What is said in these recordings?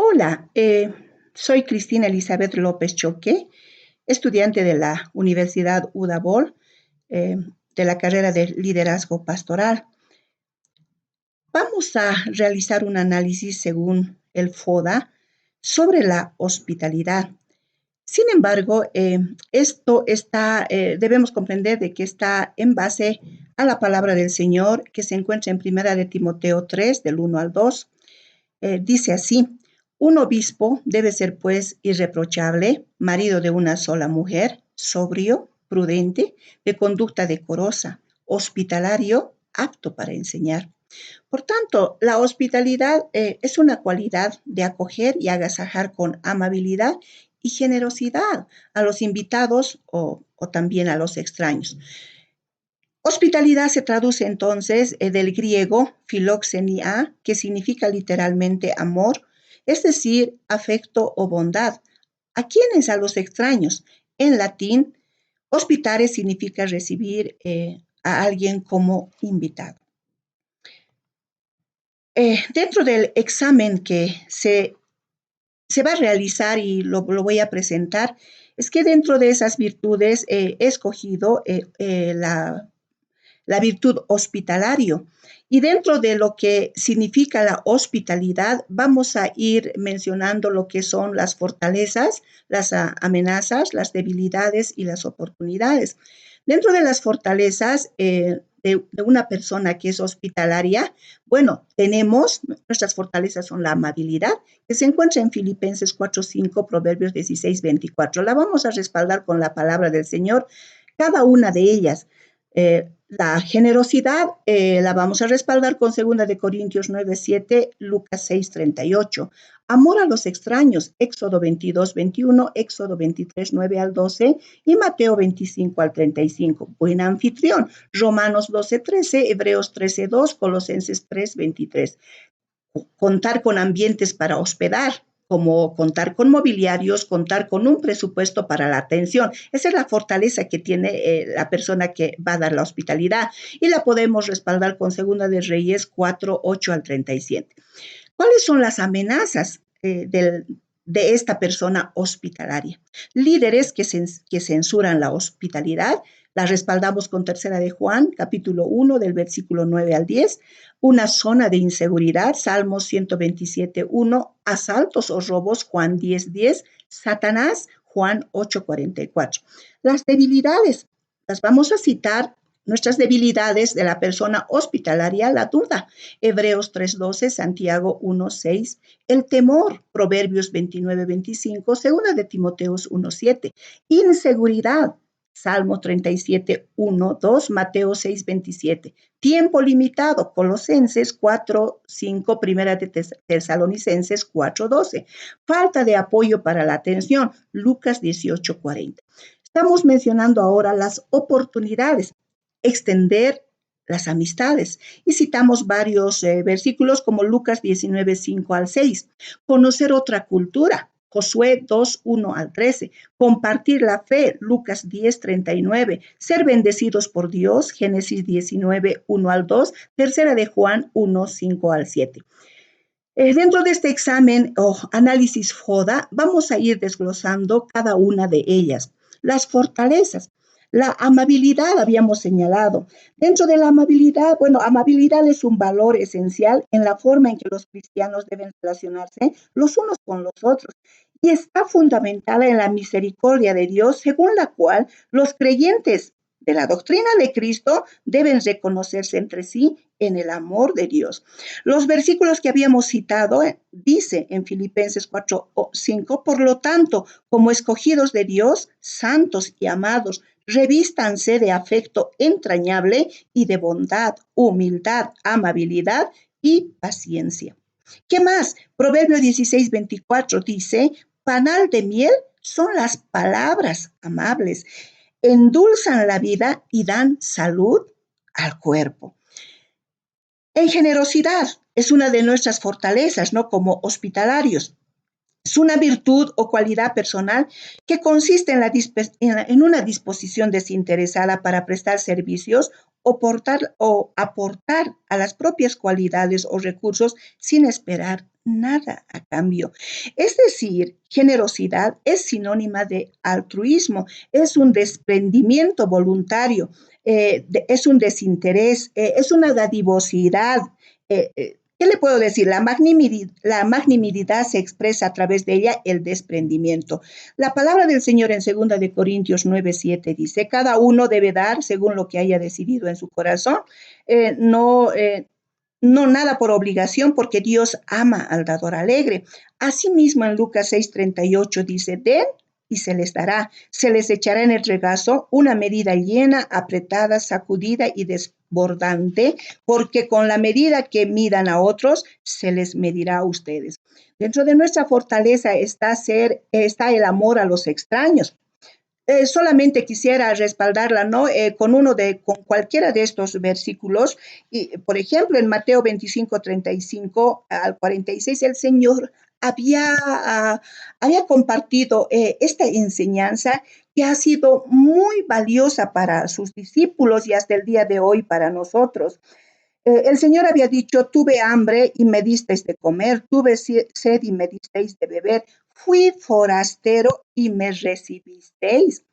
Hola, soy Cristina Elizabeth López Choque, estudiante de la Universidad Udabol, eh, de la carrera de Liderazgo Pastoral. Vamos a realizar un análisis según el FODA sobre la hospitalidad. Sin embargo, debemos comprender de que está en base a la palabra del Señor que se encuentra en Primera de Timoteo 3, del 1 al 2. Dice así: un obispo debe ser pues irreprochable, marido de una sola mujer, sobrio, prudente, de conducta decorosa, hospitalario, apto para enseñar. Por tanto, la hospitalidad es una cualidad de acoger y agasajar con amabilidad y generosidad a los invitados o también a los extraños. Hospitalidad se traduce entonces del griego filoxenia, que significa literalmente amor, es decir, afecto o bondad. ¿A quiénes? A los extraños. En latín, hospitare significa recibir a alguien como invitado. Dentro del examen que se va a realizar y lo voy a presentar, es que dentro de esas virtudes he escogido la virtud hospitalario. Y dentro de lo que significa la hospitalidad, vamos a ir mencionando lo que son las fortalezas, las amenazas, las debilidades y las oportunidades. Dentro de las fortalezas de una persona que es hospitalaria, bueno, nuestras fortalezas son la amabilidad, que se encuentra en Filipenses 4:5, Proverbios 16:24. La vamos a respaldar con la palabra del Señor, cada una de ellas. La generosidad la vamos a respaldar con 2 Corintios 9:7, Lucas 6:38. Amor a los extraños, Éxodo 22:21, Éxodo 23:9 al 12 y Mateo 25:35. Buen anfitrión, Romanos 12:13, Hebreos 13:2, Colosenses 3:23. Contar con ambientes para hospedar, como contar con mobiliarios, contar con un presupuesto para la atención. Esa es la fortaleza que tiene la persona que va a dar la hospitalidad y la podemos respaldar con Segunda de Reyes 4:8 al 37. ¿Cuáles son las amenazas de esta persona hospitalaria? Líderes que censuran la hospitalidad. La respaldamos con Tercera de Juan, capítulo 1, del versículo 9 al 10. Una zona de inseguridad, Salmos 127:1. Asaltos o robos, Juan 10:10. Satanás, Juan 8:44. Las debilidades, las vamos a citar. Nuestras debilidades de la persona hospitalaria, la duda, Hebreos 3:12, Santiago 1:6, el temor, Proverbios 29:25, Segunda de Timoteos 1:7, inseguridad, Salmo 37:1-2, Mateo 6:27, tiempo limitado, Colosenses 4:5, Primera de Tesalonicenses 4:12, falta de apoyo para la atención, Lucas 18:40. Estamos mencionando ahora las oportunidades, extender las amistades. Y citamos varios versículos como Lucas 19:5 al 6. Conocer otra cultura, Josué 2:1 al 13. Compartir la fe, Lucas 10:39. Ser bendecidos por Dios, Génesis 19:1 al 2. Tercera de Juan 1:5 al 7. Dentro de este examen o análisis FODA, vamos a ir desglosando cada una de ellas. Las fortalezas. La amabilidad habíamos señalado. Dentro de la amabilidad, bueno, amabilidad es un valor esencial en la forma en que los cristianos deben relacionarse los unos con los otros y está fundamentada en la misericordia de Dios, según la cual los creyentes de la doctrina de Cristo deben reconocerse entre sí en el amor de Dios. Los versículos que habíamos citado dice en Filipenses 4:5, por lo tanto, como escogidos de Dios, santos y amados, revístanse de afecto entrañable y de bondad, humildad, amabilidad y paciencia. ¿Qué más? Proverbio 16:24 dice, panal de miel son las palabras amables, endulzan la vida y dan salud al cuerpo. En generosidad es una de nuestras fortalezas, ¿no? Como hospitalarios. Es una virtud o cualidad personal que consiste en una disposición desinteresada para prestar servicios o aportar a las propias cualidades o recursos sin esperar nada a cambio. Es decir, generosidad es sinónima de altruismo, es un desprendimiento voluntario, es un desinterés, es una dadivosidad. ¿Qué le puedo decir? La magnanimidad se expresa a través de ella el desprendimiento. La palabra del Señor en 2 Corintios 9:7 dice, cada uno debe dar según lo que haya decidido en su corazón, no nada por obligación, porque Dios ama al dador alegre. Asimismo, en Lucas 6:38 dice, den y se les dará, se les echará en el regazo una medida llena, apretada, sacudida y desbordante, porque con la medida que midan a otros, se les medirá a ustedes. Dentro de nuestra fortaleza está el amor a los extraños. Solamente quisiera respaldarla, ¿no? Con cualquiera de estos versículos. Y, por ejemplo, en Mateo 25:35 al 46, el Señor había compartido esta enseñanza que ha sido muy valiosa para sus discípulos y hasta el día de hoy para nosotros. El Señor había dicho, tuve hambre y me disteis de comer, tuve sed y me disteis de beber, fui forastero y me recibisteis.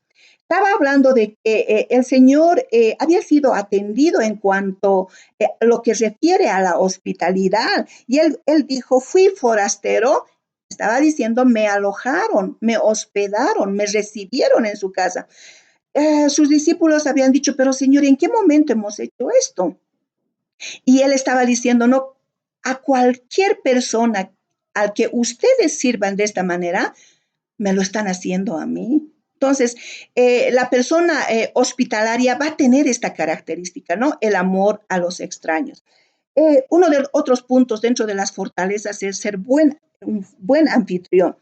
Estaba hablando de que el Señor había sido atendido en cuanto a lo que refiere a la hospitalidad. Y él dijo, fui forastero, estaba diciendo, me alojaron, me hospedaron, me recibieron en su casa. Sus discípulos habían dicho, pero Señor, ¿en qué momento hemos hecho esto? Y él estaba diciendo, no, a cualquier persona al que ustedes sirvan de esta manera, me lo están haciendo a mí. Entonces, la persona hospitalaria va a tener esta característica, ¿no? El amor a los extraños. Uno de los otros puntos dentro de las fortalezas es ser un buen anfitrión.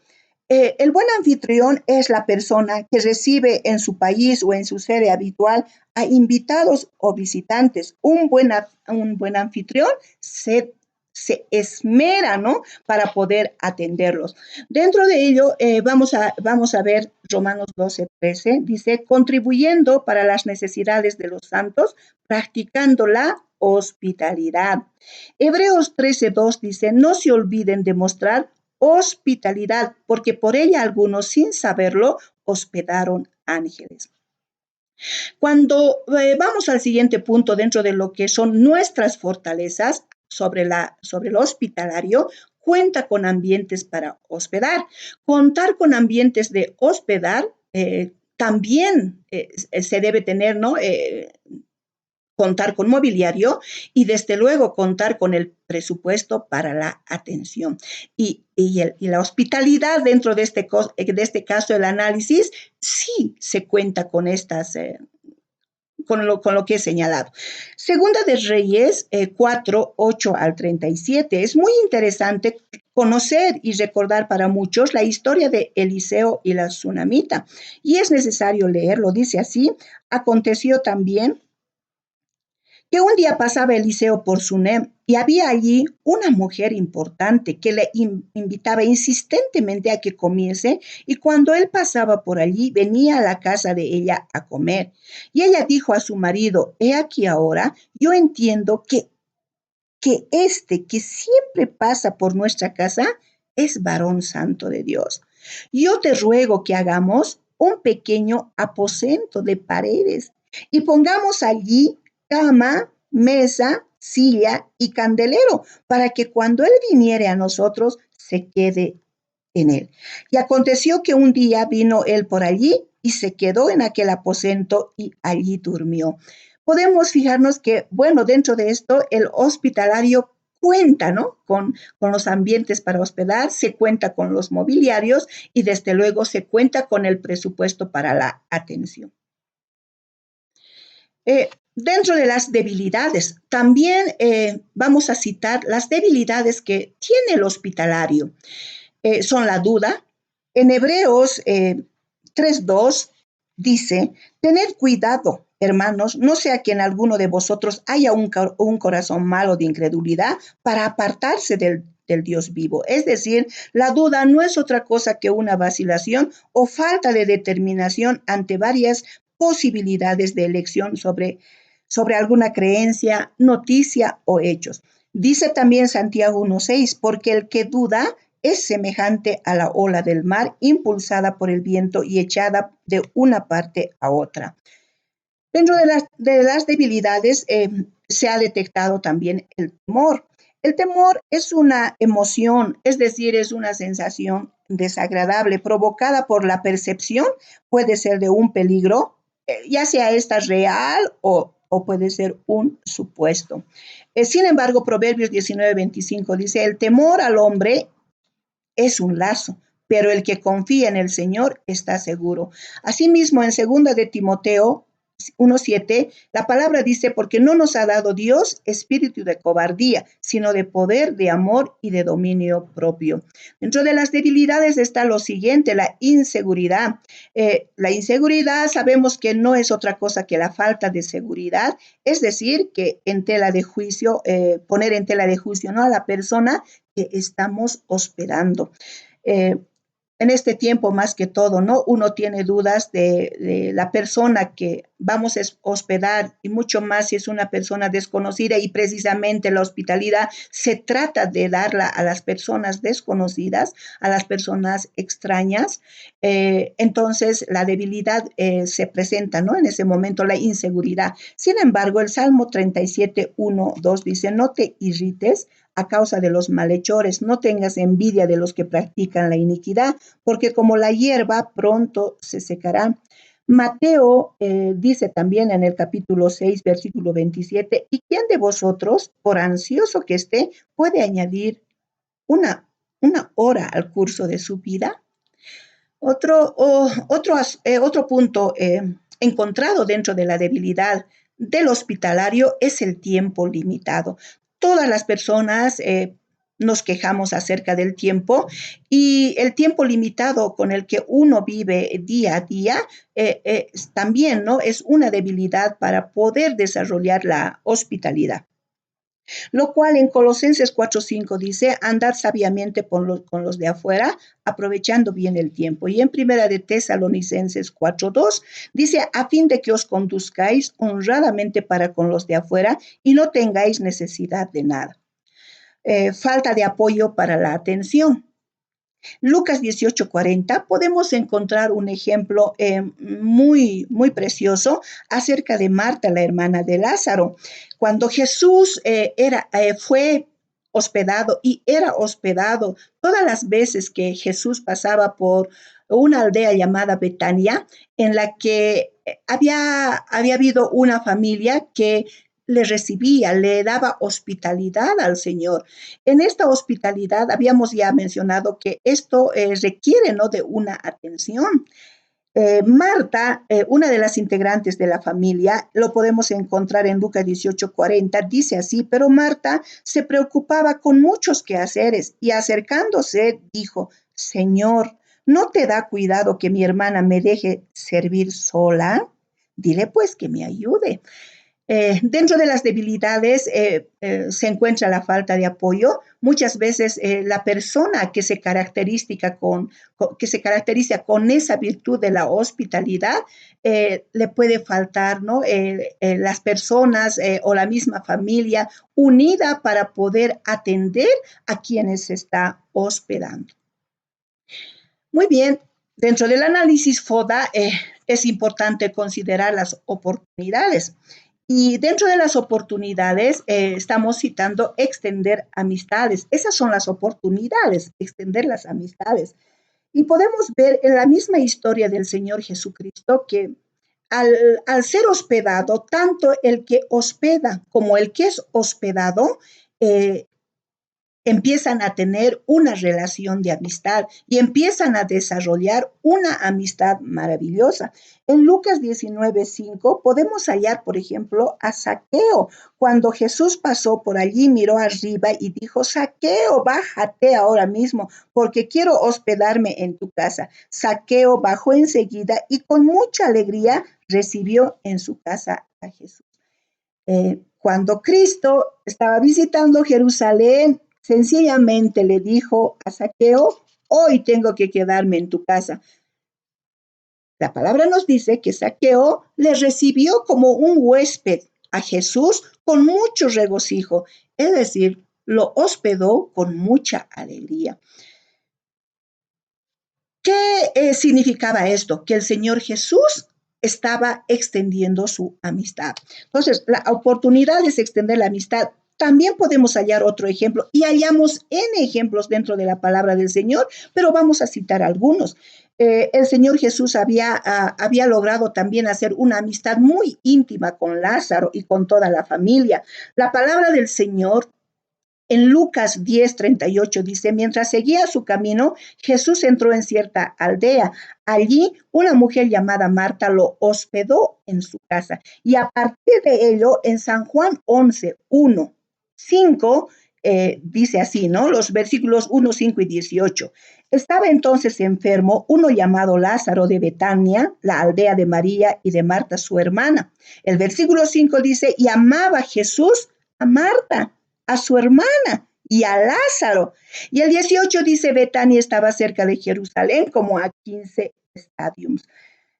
El buen anfitrión es la persona que recibe en su país o en su sede habitual a invitados o visitantes. Un buen anfitrión se esmera, ¿no? Para poder atenderlos. Dentro de ello, vamos a ver Romanos 12:13, dice, contribuyendo para las necesidades de los santos, practicando la hospitalidad. Hebreos 13:2 dice, no se olviden de mostrar hospitalidad, porque por ella algunos, sin saberlo, hospedaron ángeles. Cuando vamos al siguiente punto dentro de lo que son nuestras fortalezas sobre el hospitalario, cuenta con ambientes para hospedar. Contar con ambientes de hospedar también se debe tener, ¿no? Contar con mobiliario y desde luego contar con el presupuesto para la atención. Y la hospitalidad dentro de este caso, el análisis, sí se cuenta con estas con lo que he señalado. Segunda de Reyes 4:8 al 37. Es muy interesante conocer y recordar para muchos la historia de Eliseo y la tsunamita. Y es necesario leerlo. Dice así, aconteció también que un día pasaba Eliseo por Sunem y había allí una mujer importante que le invitaba insistentemente a que comiese, y cuando él pasaba por allí venía a la casa de ella a comer. Y ella dijo a su marido, he aquí ahora, yo entiendo que este que siempre pasa por nuestra casa es varón santo de Dios. Yo te ruego que hagamos un pequeño aposento de paredes y pongamos allí cama, mesa, silla y candelero, para que cuando él viniere a nosotros se quede en él. Y aconteció que un día vino él por allí y se quedó en aquel aposento y allí durmió. Podemos fijarnos que, bueno, dentro de esto el hospitalario cuenta, ¿no? Con los ambientes para hospedar, se cuenta con los mobiliarios y desde luego se cuenta con el presupuesto para la atención. Dentro de las debilidades, también vamos a citar las debilidades que tiene el hospitalario. Son la duda. En Hebreos 3:2 dice, tened cuidado, hermanos, no sea que en alguno de vosotros haya un corazón malo de incredulidad para apartarse del Dios vivo. Es decir, la duda no es otra cosa que una vacilación o falta de determinación ante varias posibilidades de elección sobre sobre alguna creencia, noticia o hechos. Dice también Santiago 1:6, porque el que duda es semejante a la ola del mar, impulsada por el viento y echada de una parte a otra. Dentro de las debilidades se ha detectado también el temor. El temor es una emoción, es decir, es una sensación desagradable provocada por la percepción, puede ser de un peligro, ya sea esta real o puede ser un supuesto. Sin embargo, Proverbios 19:25 dice, el temor al hombre es un lazo, pero el que confía en el Señor está seguro. Asimismo, en 2 de Timoteo 1:7, la palabra dice, porque no nos ha dado Dios espíritu de cobardía, sino de poder, de amor y de dominio propio. Dentro de las debilidades está lo siguiente, la inseguridad. La inseguridad sabemos que no es otra cosa que la falta de seguridad, es decir, que en tela de juicio, poner en tela de juicio, ¿no?, a la persona que estamos hospedando. Eh, en este tiempo, más que todo, ¿no? Uno tiene dudas de la persona que vamos a hospedar y mucho más si es una persona desconocida y precisamente la hospitalidad se trata de darla a las personas desconocidas, a las personas extrañas. Entonces, la debilidad se presenta, ¿no? En ese momento, la inseguridad. Sin embargo, el Salmo 37:1-2 dice, no te irrites a causa de los malhechores, no tengas envidia de los que practican la iniquidad, porque como la hierba pronto se secará. Mateo dice también en el capítulo 6, versículo 27, ¿y quién de vosotros, por ansioso que esté, puede añadir una, una hora al curso de su vida? Otro punto encontrado dentro de la debilidad del hospitalario es el tiempo limitado. Todas las personas nos quejamos acerca del tiempo y el tiempo limitado con el que uno vive día a día también, ¿no?, es una debilidad para poder desarrollar la hospitalidad. Lo cual en Colosenses 4:5 dice, andad sabiamente con los de afuera, aprovechando bien el tiempo. Y en Primera de Tesalonicenses 4:2 dice, a fin de que os conduzcáis honradamente para con los de afuera y no tengáis necesidad de nada. Falta de apoyo para la atención. Lucas 18:40 podemos encontrar un ejemplo muy precioso acerca de Marta, la hermana de Lázaro. Cuando Jesús fue hospedado y era hospedado todas las veces que Jesús pasaba por una aldea llamada Betania, en la que había habido una familia que le recibía, le daba hospitalidad al Señor. En esta hospitalidad habíamos ya mencionado que esto requiere, ¿no?, de una atención. Marta, una de las integrantes de la familia, lo podemos encontrar en Lucas 18:40, dice así, pero Marta se preocupaba con muchos quehaceres y acercándose dijo, Señor, ¿no te da cuidado que mi hermana me deje servir sola? Dile pues que me ayude. Dentro de las debilidades se encuentra la falta de apoyo. Muchas veces la persona que se caracteriza con esa virtud de la hospitalidad le puede faltar, ¿no?, las personas o la misma familia unida para poder atender a quienes se está hospedando. Muy bien, dentro del análisis FODA es importante considerar las oportunidades. Y dentro de las oportunidades estamos citando extender amistades. Esas son las oportunidades, extender las amistades. Y podemos ver en la misma historia del Señor Jesucristo que al ser hospedado, tanto el que hospeda como el que es hospedado, eh, empiezan a tener una relación de amistad y empiezan a desarrollar una amistad maravillosa. En Lucas 19:5 podemos hallar, por ejemplo, a Zaqueo. Cuando Jesús pasó por allí, miró arriba y dijo, Zaqueo, bájate ahora mismo, porque quiero hospedarme en tu casa. Zaqueo bajó enseguida y con mucha alegría recibió en su casa a Jesús. Cuando Cristo estaba visitando Jerusalén, sencillamente le dijo a Zaqueo, hoy tengo que quedarme en tu casa. La palabra nos dice que Zaqueo le recibió como un huésped a Jesús con mucho regocijo, es decir, lo hospedó con mucha alegría. ¿Qué significaba esto? Que el Señor Jesús estaba extendiendo su amistad. Entonces, la oportunidad es extender la amistad. También podemos hallar otro ejemplo y hallamos N ejemplos dentro de la palabra del Señor, pero vamos a citar algunos. El Señor Jesús había logrado también hacer una amistad muy íntima con Lázaro y con toda la familia. La palabra del Señor en Lucas 10:38 dice, mientras seguía su camino, Jesús entró en cierta aldea. Allí una mujer llamada Marta lo hospedó en su casa. Y a partir de ello, en San Juan 11:1, 5, dice así, ¿no? Los versículos 1, 5 y 18. Estaba entonces enfermo uno llamado Lázaro de Betania, la aldea de María y de Marta, su hermana. El versículo 5 dice, y amaba Jesús a Marta, a su hermana y a Lázaro. Y el 18 dice, Betania estaba cerca de Jerusalén, como a 15 estadios.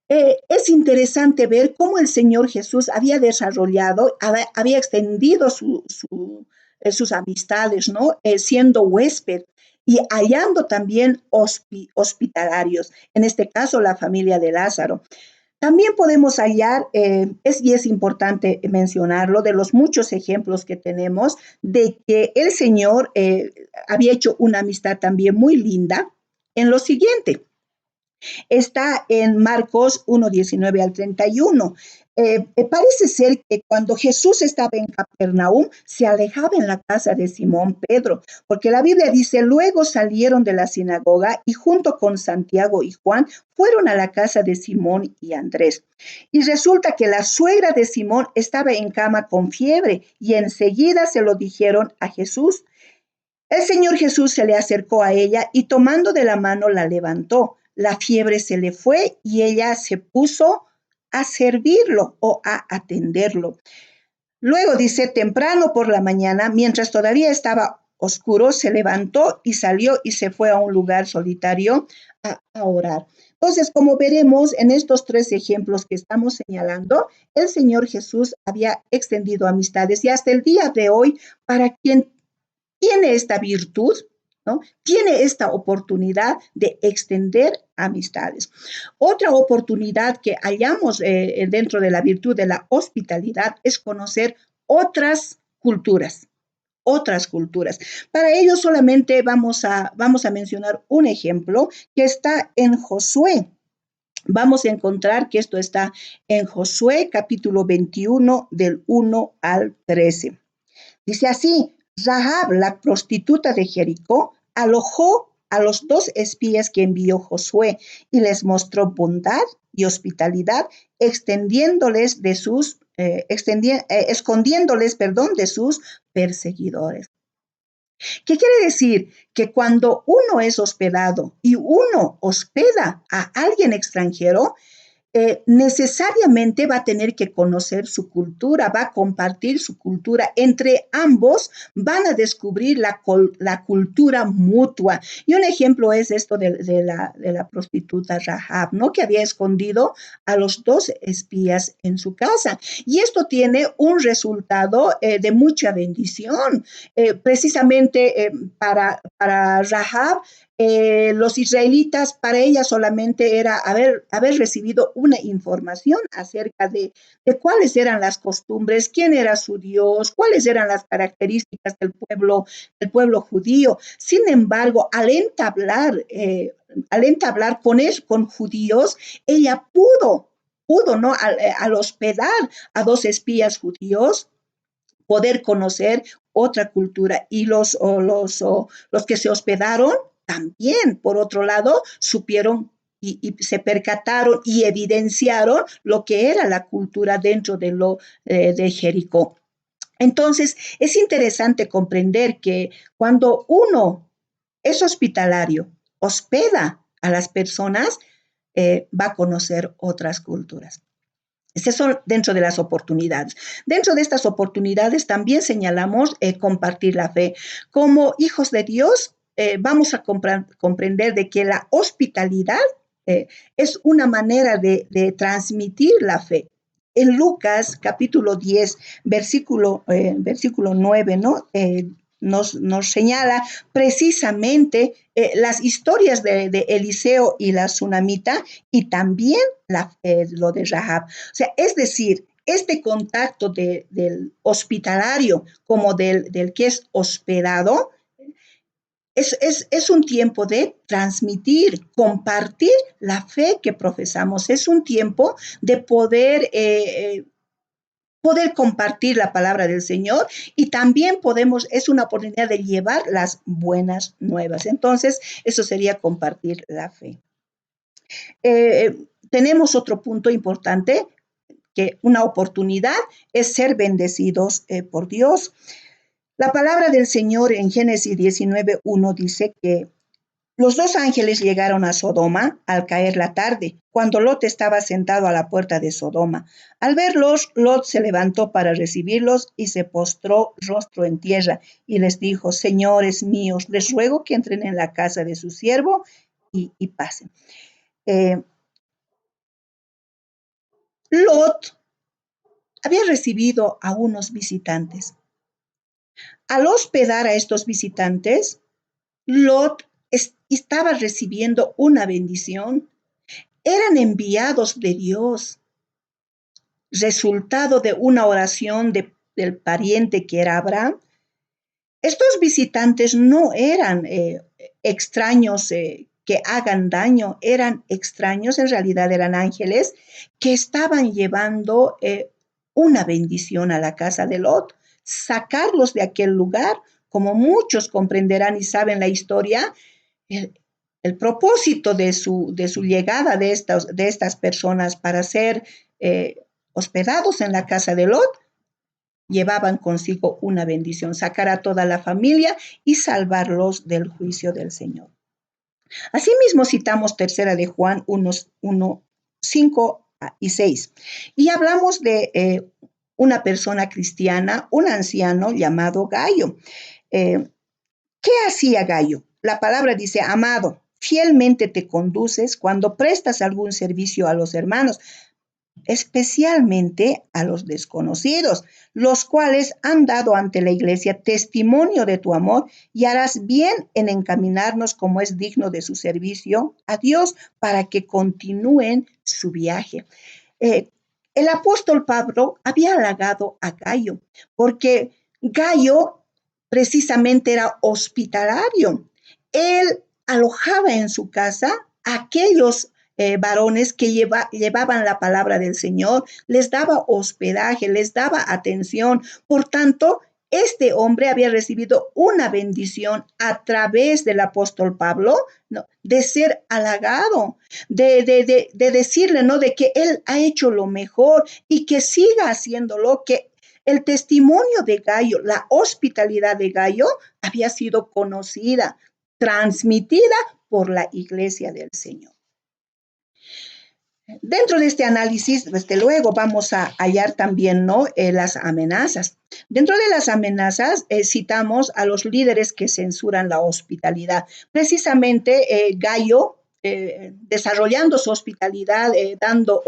Es interesante ver cómo el Señor Jesús había desarrollado, había extendido sus amistades, ¿no? Siendo huésped y hallando también hospitalarios, en este caso la familia de Lázaro. También podemos hallar, y es importante mencionarlo, de los muchos ejemplos que tenemos de que el Señor había hecho una amistad también muy linda en lo siguiente. Está en Marcos 1:19 al 31. Parece ser que cuando Jesús estaba en Capernaum, se alejaba en la casa de Simón Pedro, porque la Biblia dice, luego salieron de la sinagoga y junto con Santiago y Juan fueron a la casa de Simón y Andrés. Y resulta que la suegra de Simón estaba en cama con fiebre y enseguida se lo dijeron a Jesús. El Señor Jesús se le acercó a ella y tomando de la mano la levantó. La fiebre se le fue y ella se puso a servirlo o a atenderlo. Luego dice, temprano por la mañana, mientras todavía estaba oscuro, se levantó y salió y se fue a un lugar solitario a orar. Entonces, como veremos en estos tres ejemplos que estamos señalando, el Señor Jesús había extendido amistades y hasta el día de hoy, para quien tiene esta virtud, ¿no? Tiene esta oportunidad de extender amistades. Otra oportunidad que hallamos dentro de la virtud de la hospitalidad es conocer otras culturas. Otras culturas. Para ello solamente vamos a mencionar un ejemplo que está en Josué. Vamos a encontrar que esto está en Josué capítulo 21 del 1 al 13. Dice así, Rahab, la prostituta de Jericó, alojó a los 2 espías que envió Josué y les mostró bondad y hospitalidad, escondiéndoles, de sus perseguidores. ¿Qué quiere decir? Que cuando uno es hospedado y uno hospeda a alguien extranjero, necesariamente va a tener que conocer su cultura, va a compartir su cultura. Entre ambos van a descubrir la cultura mutua. Y un ejemplo es esto de la prostituta Rahab, ¿no? Que había escondido a los 2 espías en su casa. Y esto tiene un resultado de mucha bendición. Precisamente para Rahab, los israelitas, para ella solamente era haber recibido una información acerca de cuáles eran las costumbres, quién era su Dios, cuáles eran las características del pueblo judío. Sin embargo, al entablar con judíos, ella pudo, ¿no? Al hospedar a 2 espías judíos, poder conocer otra cultura. Y los que se hospedaron también, por otro lado, supieron y se percataron y evidenciaron lo que era la cultura dentro de Jericó. Entonces, es interesante comprender que cuando uno es hospitalario, hospeda a las personas, va a conocer otras culturas. Estas son dentro de las oportunidades. Dentro de estas oportunidades también señalamos compartir la fe. Como hijos de Dios, vamos a comprender de que la hospitalidad es una manera de transmitir la fe. en Lucas capítulo 10, versículo 9, ¿no? Nos señala precisamente las historias de Eliseo y la tsunamita y también lo de Rahab. O sea, es decir, este contacto del hospitalario como del que es hospedado es un tiempo de transmitir, compartir la fe que profesamos. Es un tiempo de poder compartir la palabra del Señor y también es una oportunidad de llevar las buenas nuevas. Entonces, eso sería compartir la fe. Tenemos otro punto importante, que una oportunidad es ser bendecidos por Dios. La palabra del Señor en Génesis 19:1 dice que los dos ángeles llegaron a Sodoma al caer la tarde, cuando Lot estaba sentado a la puerta de Sodoma. Al verlos, Lot se levantó para recibirlos y se postró rostro en tierra y les dijo: Señores míos, les ruego que entren en la casa de su siervo y pasen. Lot había recibido a unos visitantes. Al hospedar a estos visitantes, Lot estaba recibiendo una bendición. Eran enviados de Dios, resultado de una oración del pariente que era Abraham. Estos visitantes no eran extraños que hagan daño, eran extraños, en realidad eran ángeles que estaban llevando una bendición a la casa de Lot, sacarlos de aquel lugar. Como muchos comprenderán y saben la historia, el, el propósito de su llegada de estas personas para ser hospedados en la casa de Lot, llevaban consigo una bendición, sacar a toda la familia y salvarlos del juicio del Señor. Asimismo, citamos tercera de Juan 1, 5 y 6. Y hablamos de una persona cristiana, un anciano llamado Gayo. ¿Qué hacía Gayo? La palabra dice: amado, fielmente te conduces cuando prestas algún servicio a los hermanos, especialmente a los desconocidos, los cuales han dado ante la iglesia testimonio de tu amor, y harás bien en encaminarnos como es digno de su servicio a Dios para que continúen su viaje. El apóstol Pablo había halagado a Gayo porque Gayo precisamente era hospitalario. Él alojaba en su casa a aquellos varones que llevaban la palabra del Señor, les daba hospedaje, les daba atención. Por tanto, este hombre había recibido una bendición a través del apóstol Pablo, ¿no?, de ser halagado, de decirle, ¿no?, de que él ha hecho lo mejor y que siga haciéndolo, que el testimonio de Gayo, la hospitalidad de Gayo, había sido conocida, transmitida por la iglesia del Señor. Dentro de este análisis, desde luego, vamos a hallar también, ¿no?, las amenazas. Dentro de las amenazas, citamos a los líderes que censuran la hospitalidad. Precisamente, Gayo, desarrollando su hospitalidad, dando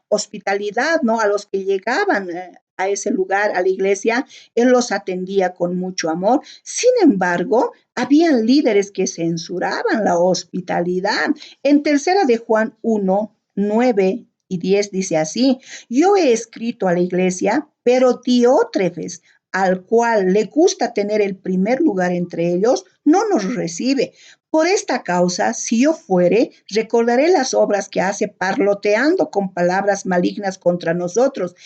hospitalidad, ¿no?, a los que llegaban a ese lugar, a la iglesia, él los atendía con mucho amor. Sin embargo, habían líderes que censuraban la hospitalidad. En tercera de Juan 1, 9 y 10 dice así: yo he escrito a la iglesia, pero Diótrefes, al cual le gusta tener el primer lugar entre ellos, no nos recibe. Por esta causa, si yo fuere, recordaré las obras que hace, parloteando con palabras malignas contra nosotros.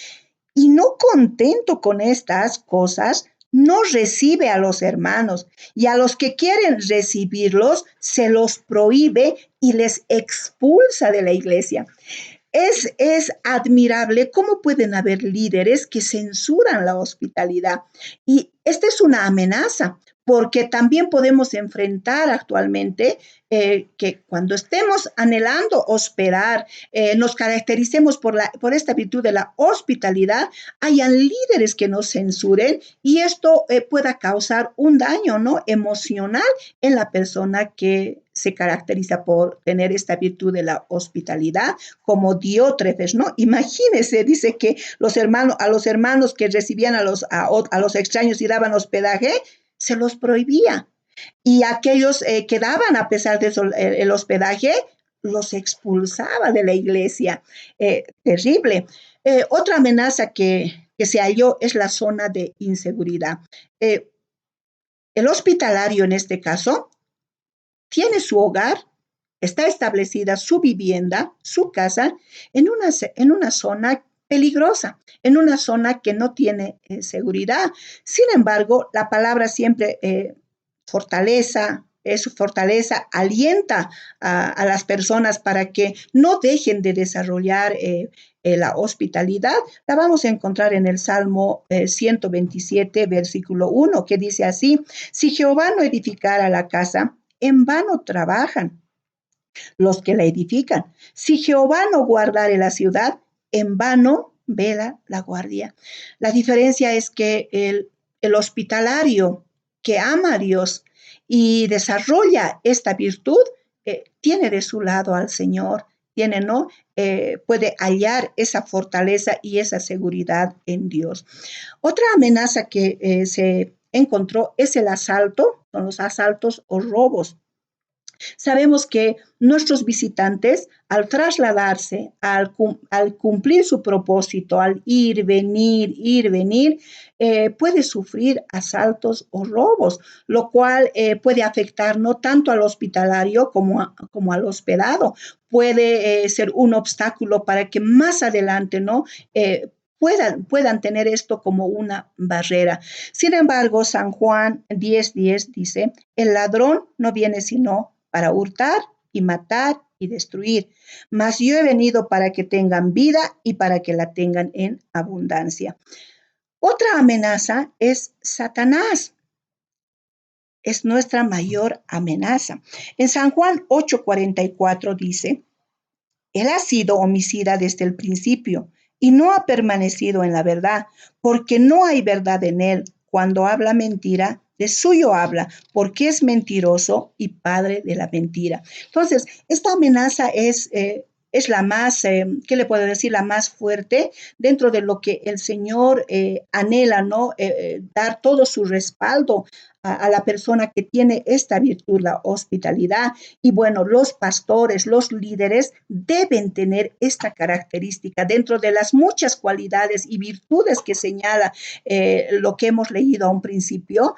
Y no contento con estas cosas, no recibe a los hermanos, y a los que quieren recibirlos se los prohíbe y les expulsa de la iglesia. Es admirable cómo pueden haber líderes que censuran la hospitalidad. Y esta es una amenaza, porque también podemos enfrentar actualmente que cuando estemos anhelando hospedar, nos caractericemos por esta virtud de la hospitalidad, hayan líderes que nos censuren y esto pueda causar un daño, ¿no?, emocional en la persona que se caracteriza por tener esta virtud de la hospitalidad, como Diótrefes, ¿no? Imagínese, dice que a los hermanos que recibían a los extraños y daban hospedaje, se los prohibía. Y aquellos que daban a pesar de eso el hospedaje, los expulsaba de la iglesia. Terrible. Otra amenaza que se halló es la zona de inseguridad. Eh, el hospitalario en este caso tiene su hogar, está establecida su vivienda, su casa, en una zona peligrosa, en una zona que no tiene seguridad. Sin embargo, la palabra siempre fortaleza, es fortaleza, alienta a las personas para que no dejen de desarrollar la hospitalidad. La vamos a encontrar en el Salmo 127, versículo 1, que dice así: si Jehová no edificara la casa, en vano trabajan los que la edifican. Si Jehová no guardare la ciudad, en vano vela la guardia. La diferencia es que el hospitalario que ama a Dios y desarrolla esta virtud, tiene de su lado al Señor, tiene, ¿no? Puede hallar esa fortaleza y esa seguridad en Dios. Otra amenaza que se encontró es el asalto, son los asaltos o robos. Sabemos que nuestros visitantes, al trasladarse, al cumplir su propósito, al ir, venir, puede sufrir asaltos o robos, lo cual puede afectar no tanto al hospitalario como al hospedado. Puede ser un obstáculo para que más adelante, ¿no? Puedan tener esto como una barrera. Sin embargo, San Juan 10:10 dice: el ladrón no viene sino para hurtar y matar y destruir. Mas yo he venido para que tengan vida y para que la tengan en abundancia. Otra amenaza es Satanás. Es nuestra mayor amenaza. En San Juan 8:44 dice: él ha sido homicida desde el principio y no ha permanecido en la verdad, porque no hay verdad en él. Cuando habla mentira, de suyo habla, porque es mentiroso y padre de la mentira. Entonces, esta amenaza es la más, ¿qué le puedo decir? La más fuerte dentro de lo que el Señor anhela, ¿no? Dar todo su respaldo a la persona que tiene esta virtud, la hospitalidad. Y bueno, los pastores, los líderes deben tener esta característica dentro de las muchas cualidades y virtudes que señala lo que hemos leído a un principio.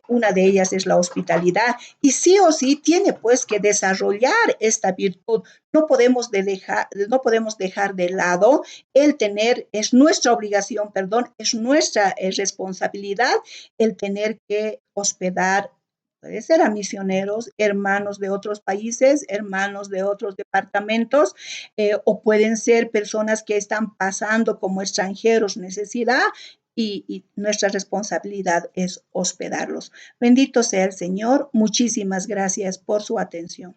Una de ellas es la hospitalidad y sí o sí tiene pues que desarrollar esta virtud. No podemos dejar de lado el tener, es nuestra obligación, perdón, es nuestra responsabilidad el tener que hospedar. Puede ser a misioneros, hermanos de otros países, hermanos de otros departamentos, o pueden ser personas que están pasando como extranjeros necesidad y nuestra responsabilidad es hospedarlos. Bendito sea el Señor. Muchísimas gracias por su atención.